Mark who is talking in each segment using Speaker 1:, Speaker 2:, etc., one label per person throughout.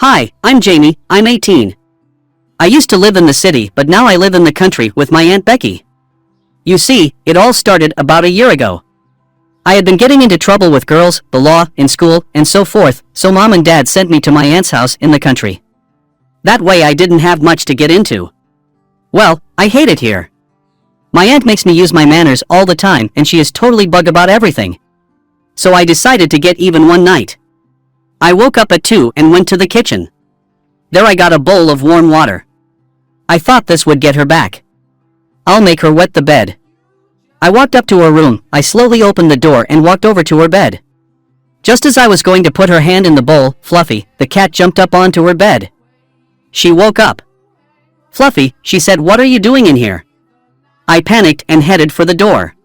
Speaker 1: Hi, I'm Jamie, I'm 18. I used to live in the city, but now I live in the country with my Aunt Becky. You see, it all started about a year ago. I had been getting into trouble with girls, the law, in school, and so forth, so Mom and Dad sent me to my aunt's house in the country. That way I didn't have much to get into. Well, I hate it here. My aunt makes me use my manners all the time and she is totally bug about everything. So I decided to get even one night. I woke up at 2 and went to the kitchen. There I got a bowl of warm water. I thought this would get her back. I'll make her wet the bed. I walked up to her room, I slowly opened the door and walked over to her bed. Just as I was going to put her hand in the bowl, Fluffy, the cat, jumped up onto her bed. She woke up. Fluffy, she said, "What are you doing in here?" I panicked and headed for the door.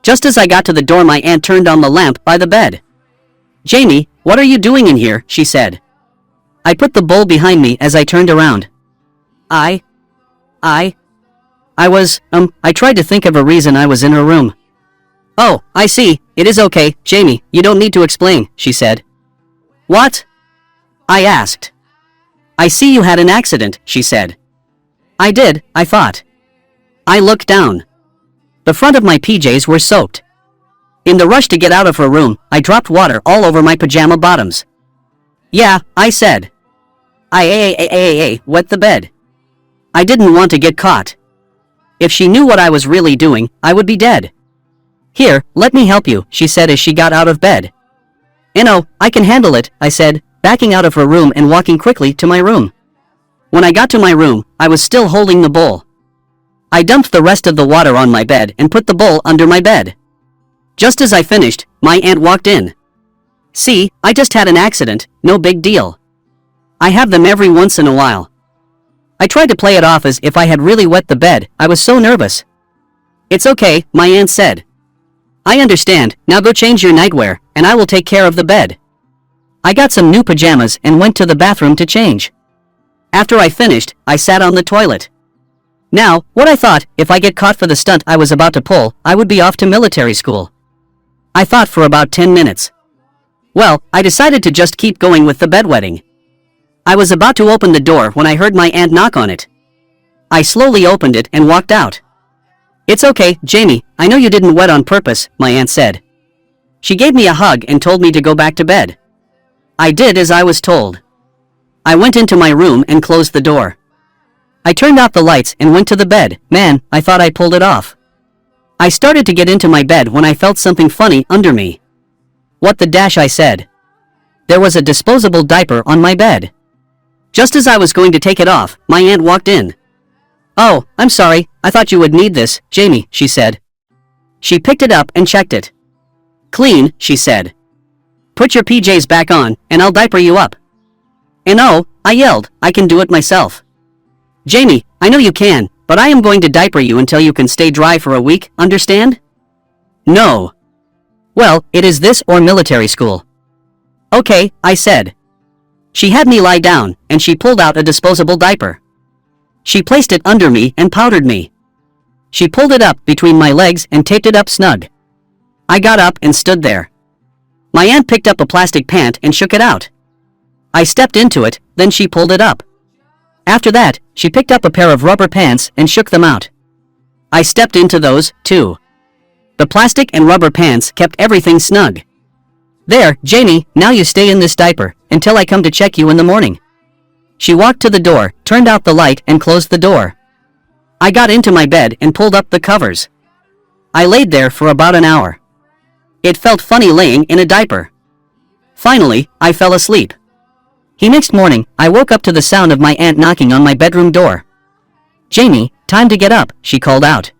Speaker 1: Just as I got to the door, my aunt turned on the lamp by the bed. "Jamie, what are you doing in here?" she said. I put the bowl behind me as I turned around. I tried to think of a reason I was in her room. "Oh, I see, it is okay, Jamie, you don't need to explain," she said. "What?" I asked. "I see you had an accident," she said. I did, I thought. I looked down. The front of my PJs were soaked. In the rush to get out of her room, I dropped water all over my pajama bottoms. "Yeah," I said. I wet the bed. I didn't want to get caught. If she knew what I was really doing, I would be dead. "Here, let me help you," she said as she got out of bed. "No, I can handle it," I said, backing out of her room and walking quickly to my room. When I got to my room, I was still holding the bowl. I dumped the rest of the water on my bed and put the bowl under my bed. Just as I finished, my aunt walked in. "See, I just had an accident, no big deal. I have them every once in a while." I tried to play it off as if I had really wet the bed, I was so nervous. "It's okay," my aunt said. "I understand, now go change your nightwear, and I will take care of the bed." I got some new pajamas and went to the bathroom to change. After I finished, I sat on the toilet. Now, what I thought, if I get caught for the stunt I was about to pull, I would be off to military school. I thought for about 10 minutes. Well, I decided to just keep going with the bedwetting. I was about to open the door when I heard my aunt knock on it. I slowly opened it and walked out. "It's okay, Jamie, I know you didn't wet on purpose," my aunt said. She gave me a hug and told me to go back to bed. I did as I was told. I went into my room and closed the door. I turned off the lights and went to the bed. Man, I thought I pulled it off. I started to get into my bed when I felt something funny under me. "What the dash," I said. There was a disposable diaper on my bed. Just as I was going to take it off, my aunt walked in. "Oh, I'm sorry, I thought you would need this, Jamie," she said. She picked it up and checked it. "Clean," she said. "Put your PJs back on, and I'll diaper you up." "And oh," I yelled, "I can do it myself." "Jamie, I know you can, but I am going to diaper you until you can stay dry for a week, understand?" "No." "Well, it is this or military school." "Okay," I said. She had me lie down, and she pulled out a disposable diaper. She placed it under me and powdered me. She pulled it up between my legs and taped it up snug. I got up and stood there. My aunt picked up a plastic pant and shook it out. I stepped into it, then she pulled it up. After that, she picked up a pair of rubber pants and shook them out. I stepped into those, too. The plastic and rubber pants kept everything snug. "There, Jamie, now you stay in this diaper, until I come to check you in the morning." She walked to the door, turned out the light and closed the door. I got into my bed and pulled up the covers. I laid there for about an hour. It felt funny laying in a diaper. Finally, I fell asleep. The next morning, I woke up to the sound of my aunt knocking on my bedroom door. "Jamie, time to get up," she called out.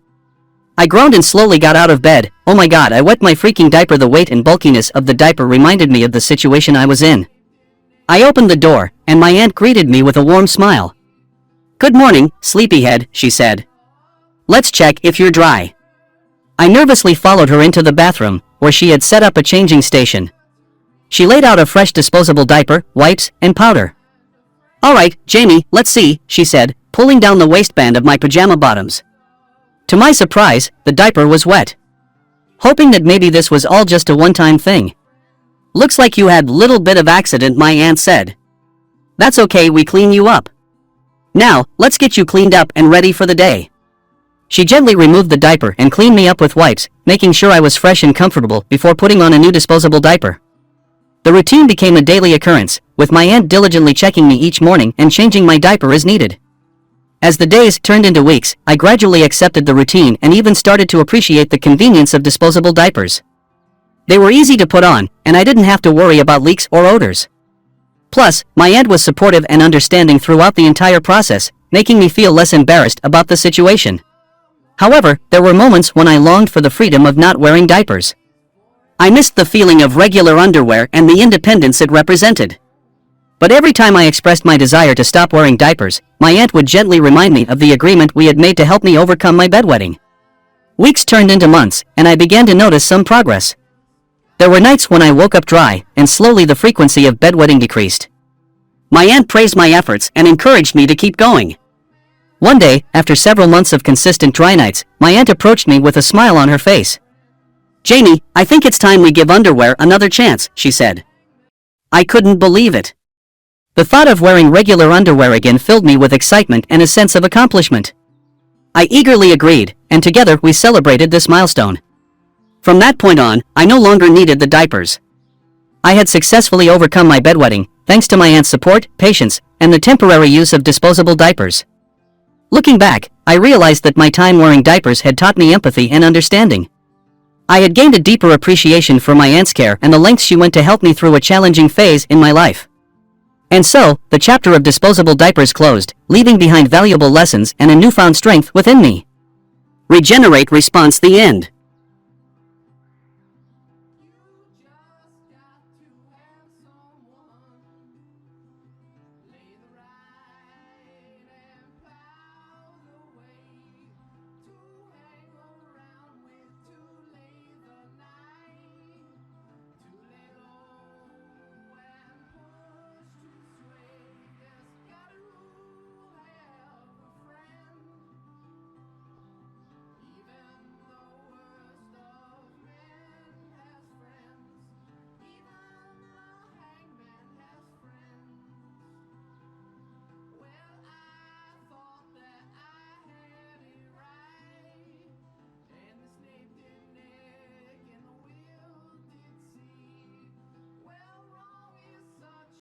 Speaker 1: I groaned and slowly got out of bed. Oh my god, I wet my freaking diaper. The weight and bulkiness of the diaper reminded me of the situation I was in. I opened the door, and my aunt greeted me with a warm smile. "Good morning, sleepyhead," she said. "Let's check if you're dry." I nervously followed her into the bathroom, where she had set up a changing station. She laid out a fresh disposable diaper, wipes, and powder. "All right, Jamie, let's see," she said, pulling down the waistband of my pajama bottoms. To my surprise, the diaper was wet. Hoping that maybe this was all just a one-time thing. "Looks like you had little bit of accident," my aunt said. That's okay, we clean you up. Now, let's get you cleaned up and ready for the day. She gently removed the diaper and cleaned me up with wipes, making sure I was fresh and comfortable before putting on a new disposable diaper. The routine became a daily occurrence, with my aunt diligently checking me each morning and changing my diaper as needed. As the days turned into weeks, I gradually accepted the routine and even started to appreciate the convenience of disposable diapers. They were easy to put on, and I didn't have to worry about leaks or odors. Plus, my aunt was supportive and understanding throughout the entire process, making me feel less embarrassed about the situation. However, there were moments when I longed for the freedom of not wearing diapers. I missed the feeling of regular underwear and the independence it represented. But every time I expressed my desire to stop wearing diapers, my aunt would gently remind me of the agreement we had made to help me overcome my bedwetting. Weeks turned into months, and I began to notice some progress. There were nights when I woke up dry, and slowly the frequency of bedwetting decreased. My aunt praised my efforts and encouraged me to keep going. One day, after several months of consistent dry nights, my aunt approached me with a smile on her face. "Jamie, I think it's time we give underwear another chance," she said. I couldn't believe it. The thought of wearing regular underwear again filled me with excitement and a sense of accomplishment. I eagerly agreed, and together we celebrated this milestone. From that point on, I no longer needed the diapers. I had successfully overcome my bedwetting, thanks to my aunt's support, patience, and the temporary use of disposable diapers. Looking back, I realized that my time wearing diapers had taught me empathy and understanding. I had gained a deeper appreciation for my aunt's care and the lengths she went to help me through a challenging phase in my life. And so, the chapter of disposable diapers closed, leaving behind valuable lessons and a newfound strength within me. Regenerate response, the end.